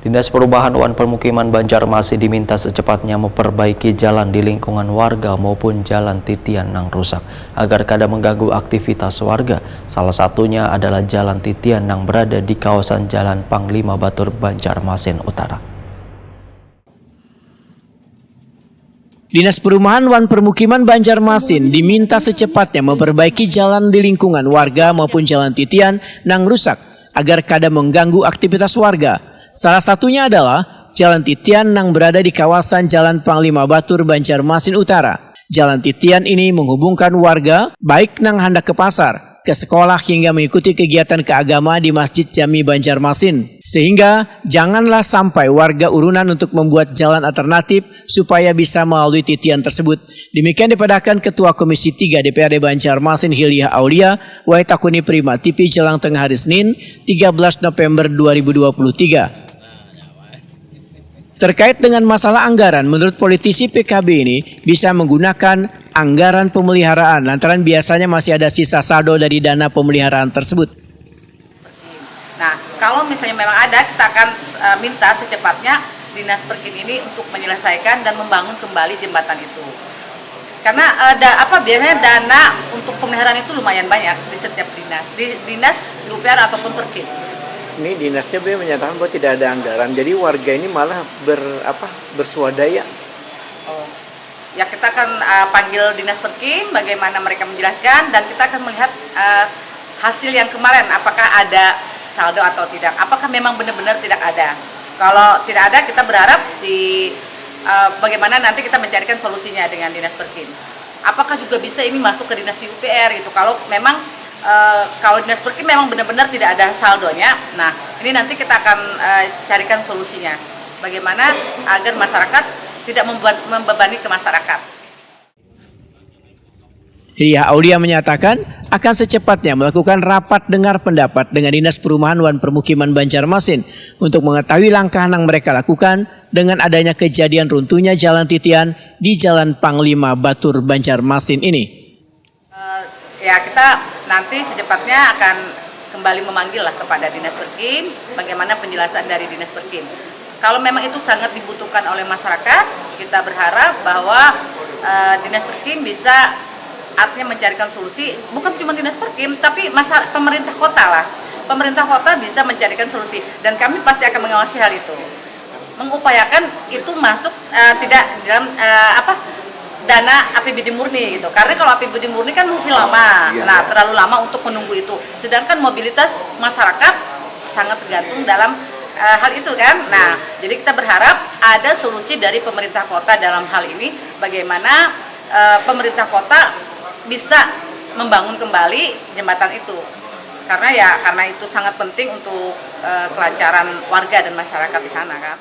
Dinas Perubahan Wan Permukiman Banjarmasin diminta secepatnya memperbaiki jalan di lingkungan warga maupun jalan titian yang rusak agar kada mengganggu aktivitas warga. Salah satunya adalah jalan titian yang berada di kawasan Jalan Panglima Batur Banjarmasin Utara. Dinas Perumahan Wan Permukiman Banjarmasin diminta secepatnya memperbaiki jalan di lingkungan warga maupun jalan titian yang rusak agar kada mengganggu aktivitas warga. Salah satunya adalah jalan titian yang berada di kawasan Jalan Panglima Batur Banjarmasin Utara. Jalan titian ini menghubungkan warga baik nang hendak ke pasar, ke sekolah hingga mengikuti kegiatan keagama di Masjid Jami Banjarmasin. Sehingga janganlah sampai warga urunan untuk membuat jalan alternatif supaya bisa melalui titian tersebut. Demikian dipadahkan Ketua Komisi 3 DPRD Banjarmasin Hilya Aulia Waitakuni Prima TV jelang tengah hari Senin 13 November 2023. Terkait dengan masalah anggaran, menurut politisi PKB ini bisa menggunakan anggaran pemeliharaan lantaran biasanya masih ada sisa saldo dari dana pemeliharaan tersebut. Nah, kalau misalnya memang ada, kita akan minta secepatnya Dinas Perkin ini untuk menyelesaikan dan membangun kembali jembatan itu. Karena biasanya dana untuk pemeliharaan itu lumayan banyak di setiap dinas, di dinas UPR ataupun Perkin. Ini dinasnya menyatakan bahwa tidak ada anggaran, jadi warga ini malah bersuadaya. Oh, ya kita akan panggil Dinas Perkin, bagaimana mereka menjelaskan, dan kita akan melihat hasil yang kemarin, apakah ada saldo atau tidak, apakah memang benar-benar tidak ada. Kalau tidak ada, kita berharap bagaimana nanti kita mencarikan solusinya dengan Dinas Perkin. Apakah juga bisa ini masuk ke Dinas PUPR gitu, kalau memang kalau Dinas Perkin memang benar-benar tidak ada saldonya. Nah, ini nanti kita akan carikan solusinya. Bagaimana agar masyarakat tidak membebani ke masyarakat. Hilya Aulia menyatakan akan secepatnya melakukan rapat dengar pendapat dengan Dinas Perumahan Wan Permukiman Banjarmasin untuk mengetahui langkah yang mereka lakukan dengan adanya kejadian runtuhnya jalan titian di Jalan Panglima Batur Banjarmasin ini. Ya, kita nanti secepatnya akan kembali memanggil kepada Dinas Perkin bagaimana penjelasan dari Dinas Perkin. Kalau memang itu sangat dibutuhkan oleh masyarakat, kita berharap bahwa Dinas Perkin bisa artinya mencarikan solusi, bukan cuma Dinas Perkin, tapi pemerintah kota lah. Pemerintah kota bisa mencarikan solusi dan kami pasti akan mengawasi hal itu. Mengupayakan itu masuk tidak dalam dana APBD murni gitu, karena kalau APBD murni kan masih lama, terlalu lama untuk menunggu itu. Sedangkan mobilitas masyarakat sangat tergantung dalam hal itu kan. Nah, jadi kita berharap ada solusi dari pemerintah kota dalam hal ini, bagaimana pemerintah kota bisa membangun kembali jembatan itu, karena itu sangat penting untuk kelancaran warga dan masyarakat di sana kan.